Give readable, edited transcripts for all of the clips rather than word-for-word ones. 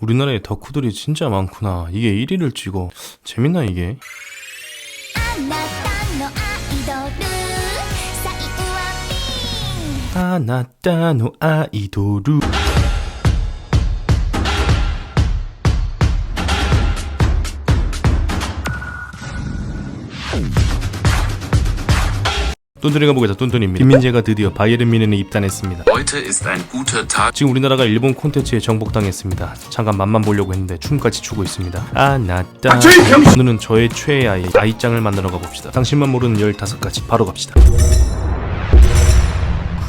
우리나라에 덕후들이 진짜 많구나. 이게 1위를 찍어. 재밌나 이게? あなたのアイドル뚠뚠이가 보겠다. 뚠뚠입니다. 김민재가 드디어 바이에른 뮌헨에 입단했습니다. Heute ist ein guter Tag. 지금 우리나라가 일본 콘텐츠에 정복당했습니다. 잠깐 맛만 보려고 했는데 춤까지 추고 있습니다. 아나따. 오늘은 저의 최애 아이 아이짱을 만나러 가봅시다. 당신만 모르는 15가지 바로 갑시다.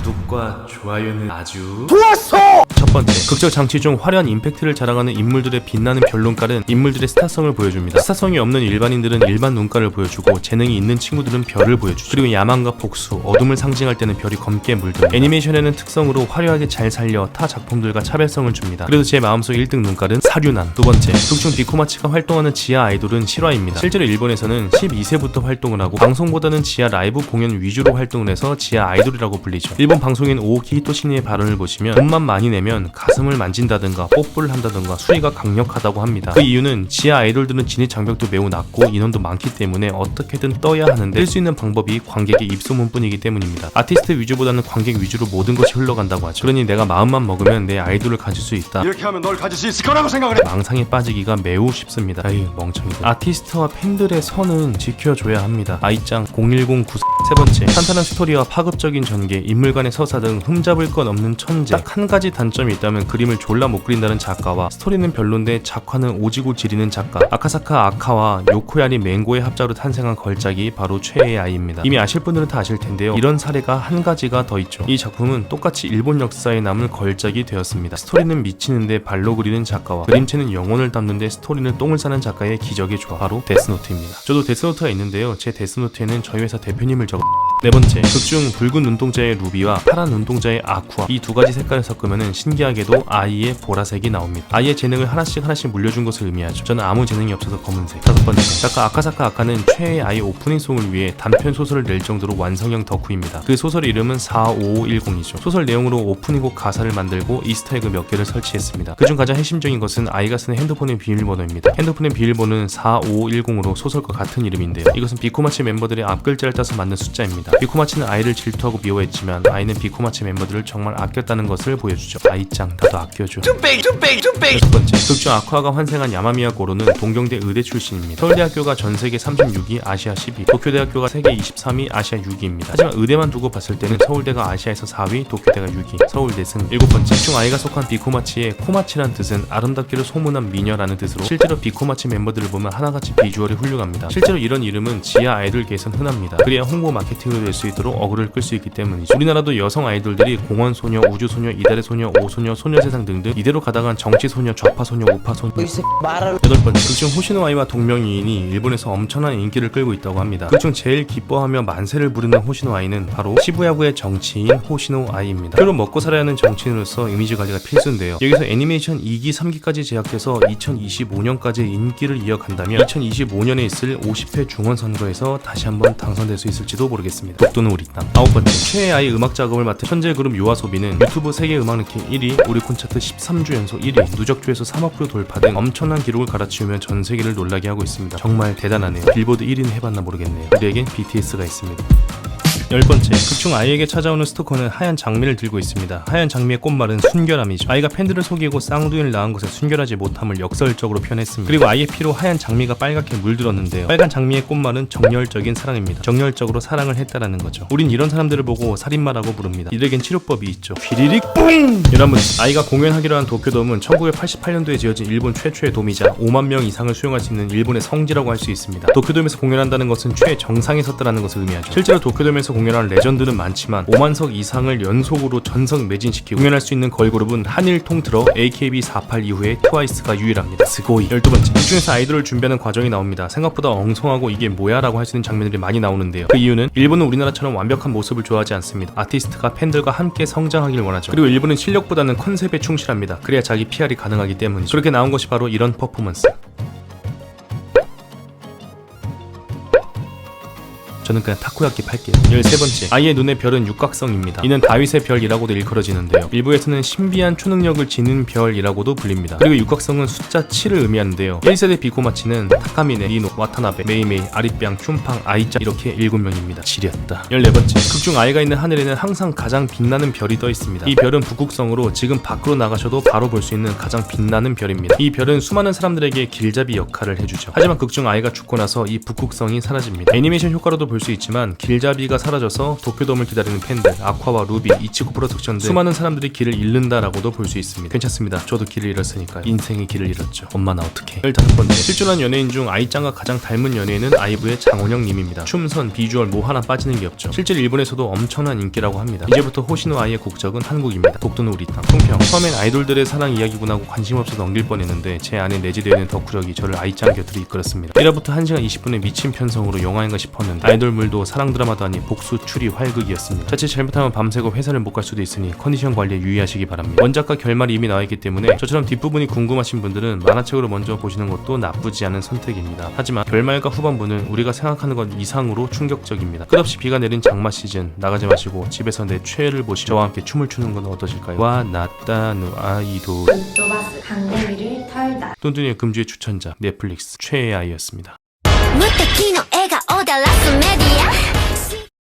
구독과 좋아요는 아주 좋았어! 첫 번째, 극적 장치 중 화려한 임팩트를 자랑하는 인물들의 빛나는 별론깔은 인물들의 스타성을 보여줍니다. 스타성이 없는 일반인들은 일반 눈깔을 보여주고 재능이 있는 친구들은 별을 보여주죠. 그리고 야망과 복수, 어둠을 상징할 때는 별이 검게 물듭니다. 애니메이션에는 특성으로 화려하게 잘 살려 타 작품들과 차별성을 줍니다. 그래도 제 마음속 1등 눈깔은 사륜안. 두 번째, 극중 비코마치가 활동하는 지하 아이돌은 실화입니다. 실제로 일본에서는 12세부터 활동을 하고 방송보다는 지하 라이브 공연 위주로 활동을 해서 지하 아이돌이라고 불리죠. 일본 방송인 오오키 히토시니의 발언을 보시면 돈만 많이 내면 가슴을 만진다든가 뽀뽀를 한다든가 수위가 강력하다고 합니다. 그 이유는 지하 아이돌들은 진입 장벽도 매우 낮고 인원도 많기 때문에 어떻게든 떠야 하는데 뜰 수 있는 방법이 관객의 입소문뿐이기 때문입니다. 아티스트 위주보다는 관객 위주로 모든 것이 흘러간다고 하죠. 그러니 내가 마음만 먹으면 내 아이돌을 가질 수 있다. 이렇게 하면 널 가질 수 있을 거라고 생각을 해. 망상에 빠지기가 매우 쉽습니다. 아이 멍청이들. 아티스트와 팬들의 선은 지켜줘야 합니다. 아이짱 0109. 세 번째, 탄탄한 스토리와 파급적인 전개, 인물 간의 서사 등 흠잡을 건 없는 천재. 딱 한 가지 단점이 있다면 그림을 졸라 못 그린다는 작가와 스토리는 별론데 작화는 오지고 지리는 작가. 아카사카 아카와 요코야리 맹고의 합작으로 탄생한 걸작이 바로 최애의 아이입니다. 이미 아실 분들은 다 아실 텐데요. 이런 사례가 한 가지가 더 있죠. 이 작품은 똑같이 일본 역사에 남을 걸작이 되었습니다. 스토리는 미치는데 발로 그리는 작가와 그림체는 영혼을 담는데 스토리는 똥을 싸는 작가의 기적의 조합, 바로 데스노트입니다. 저도 데스노트가 있는데요. 제 데스노트에는 저희 회사 대표님을 적어. 네 번째, 극중 붉은 눈동자의 루비와 파란 눈동자의 아쿠아, 이 두 가지 색깔을 섞으면 신기하게도 아이의 보라색이 나옵니다. 아이의 재능을 하나씩 물려준 것을 의미하죠. 저는 아무 재능이 없어서 검은색. 다섯 번째, 작가 아카사카 아카는 최애의 아이 오프닝송을 위해 단편 소설을 낼 정도로 완성형 덕후입니다. 그 소설 이름은 45510이죠. 소설 내용으로 오프닝곡 가사를 만들고 이스터에그 몇 개를 설치했습니다. 그중 가장 핵심적인 것은 아이가 쓰는 핸드폰의 비밀번호입니다. 핸드폰의 비밀번호는 45510으로 소설과 같은 이름인데요. 이것은 비코마치 멤버들의 앞글자를 따서 만든 숫자입니다. 비코마치는 아이를 질투하고 미워했지만 아이는 비코마치 멤버들을 정말 아꼈다는 것을 보여주죠. 아이짱 나도 아껴줘. 여섯 번째, 극중 아쿠아가 환생한 야마미야 고로는 동경대 의대 출신입니다. 서울대학교가 전세계 36위, 아시아 10위, 도쿄대학교가 세계 23위, 아시아 6위입니다. 하지만 의대만 두고 봤을 때는 서울대가 아시아에서 4위, 도쿄대가 6위, 서울대 승. 일곱 번째, 극중 아이가 속한 비코마치의 코마치란 뜻은 아름답기로 소문난 미녀라는 뜻으로 실제로 비코마치 멤버들을 보면 하나같이 비주얼이 훌륭합니다. 실제로 이런 이름은 지하 아이돌계에선 흔합니다. 그래야 홍보 마케팅으로 낼 수 있도록 어그를 끌 수 있기 때문이죠. 우리나라도 여성 아이돌들이 공원소녀, 우주소녀, 이달의 소녀, 오소녀, 소녀세상 등등 이대로 가다간 정치소녀, 좌파소녀, 우파소녀. 여덟 번째, 극중 호시노 아이와 동명이인이 일본에서 엄청난 인기를 끌고 있다고 합니다. 극중 제일 기뻐하며 만세를 부르는 호시노 아이는 바로 시부야구의 정치인 호시노 아이입니다. 표로 먹고 살아야 하는 정치인으로서 이미지 관리가 필수인데요. 여기서 애니메이션 2기, 3기까지 제작돼서 2025년까지 인기를 이어간다면 2025년에 있을 50회 중원선거에서 다시 한번 당선될 수 있을지도 모르겠습니다. 독도는 우리 땅. 아홉 번째, 최애 아이 음악 작업을 맡은 천재 그룹 요아소비는 유튜브 세계 음악 랭킹 1위, 오리콘 차트 13주 연속 1위, 누적주에서 3억 뷰 돌파 등 엄청난 기록을 갈아치우며 전 세계를 놀라게 하고 있습니다. 정말 대단하네요. 빌보드 1위는 해봤나 모르겠네요. 우리에겐 BTS가 있습니다. 열 번째, 극중 아이에게 찾아오는 스토커는 하얀 장미를 들고 있습니다. 하얀 장미의 꽃말은 순결함이죠. 아이가 팬들을 속이고 쌍둥이를 낳은 것에 순결하지 못함을 역설적으로 표현했습니다. 그리고 아이의 피로 하얀 장미가 빨갛게 물들었는데요. 빨간 장미의 꽃말은 정열적인 사랑입니다. 정열적으로 사랑을 했다라는 거죠. 우린 이런 사람들을 보고 살인마라고 부릅니다. 이들에겐 치료법이 있죠. 휘리릭 뿡! 여러분, 아이가 공연하기로 한 도쿄돔은 1988년도에 지어진 일본 최초의 돔이자 5만 명 이상을 수용할 수 있는 일본의 성지라고 할 수 있습니다. 도쿄돔에서 공연한다는 것은 최정상에 섰다라는 것을 의미하죠. 실제로 도쿄돔에서 공연한 레전드는 많지만 5만석 이상을 연속으로 전석 매진시키고 공연할 수 있는 걸그룹은 한일 통틀어 AKB48 이후에 트와이스가 유일합니다. 스고이. 12번째, 극중에서 아이돌을 준비하는 과정이 나옵니다. 생각보다 엉성하고 이게 뭐야 라고 할 수 있는 장면들이 많이 나오는데요. 그 이유는 일본은 우리나라처럼 완벽한 모습을 좋아하지 않습니다. 아티스트가 팬들과 함께 성장하길 원하죠. 그리고 일본은 실력보다는 컨셉에 충실합니다. 그래야 자기 PR이 가능하기 때문이죠. 그렇게 나온 것이 바로 이런 퍼포먼스. 저는 그냥 타코야끼 팔게요. 13번째, 아이의 눈의 별은 육각성입니다. 이는 다윗의 별이라고도 일컬어지는데요. 일부에서는 신비한 초능력을 지닌 별이라고도 불립니다. 그리고 육각성은 숫자 7을 의미하는데요. 1세대 비코마치는 타카미네, 리노, 와타나베, 메이메이, 아리뿅, 슌팡, 아이짱 이렇게 7명입니다. 지렸다. 14번째, 극중 아이가 있는 하늘에는 항상 가장 빛나는 별이 떠 있습니다. 이 별은 북극성으로 지금 밖으로 나가셔도 바로 볼 수 있는 가장 빛나는 별입니다. 이 별은 수많은 사람들에게 길잡이 역할을 해주죠. 하지만 극중 아이가 죽고 나서 이 북극성이 사라집니다. 애니메이션 효과로도 볼 수 있지만 길잡이가 사라져서 도쿄돔을 기다리는 팬들, 아쿠아와 루비, 이치고 프로덕션 등 수많은 사람들이 길을 잃는다라고도 볼 수 있습니다. 괜찮습니다. 저도 길을 잃었으니까요. 인생의 길을 잃었죠. 엄마 나 어떡해. 15번째, 실존한 연예인 중 아이짱과 가장 닮은 연예인은 아이브의 장원영 님입니다. 춤선, 비주얼 뭐 하나 빠지는 게 없죠. 실제로 일본에서도 엄청난 인기라고 합니다. 이제부터 호시노 아이의 국적은 한국입니다. 독도는 우리 땅. 총평, 처음엔 아이돌들의 사랑 이야기구나 하고 관심 없어서 넘길 뻔했는데 제 안에 내재되어 있는 덕후력이 저를 아이짱 곁으로 이끌었습니다. 1화부터 1시간 20분의 미친 편성으로 영화인가 싶었는데 아이돌물도 사랑 드라마도 아닌 복수 추리 활극이었습니다. 자칫 잘못하면 밤새고 회사를 못 갈 수도 있으니 컨디션 관리에 유의하시기 바랍니다. 원작과 결말이 이미 나와있기 때문에 저처럼 뒷부분이 궁금하신 분들은 만화책으로 먼저 보시는 것도 나쁘지 않은 선택입니다. 하지만 결말과 후반부는 우리가 생각하는 것 이상으로 충격적입니다. 끝없이 비가 내린 장마 시즌, 나가지 마시고 집에서 내 최애를 보시고 저와 함께 춤을 추는 건 어떠실까요? 와 나따누 아이돌. 로바스 강대위를 털다. 뚠뚠이의 금주의 추천자 넷플릭스 최애의 아이였습니다. 無敵の笑顔だラスメディア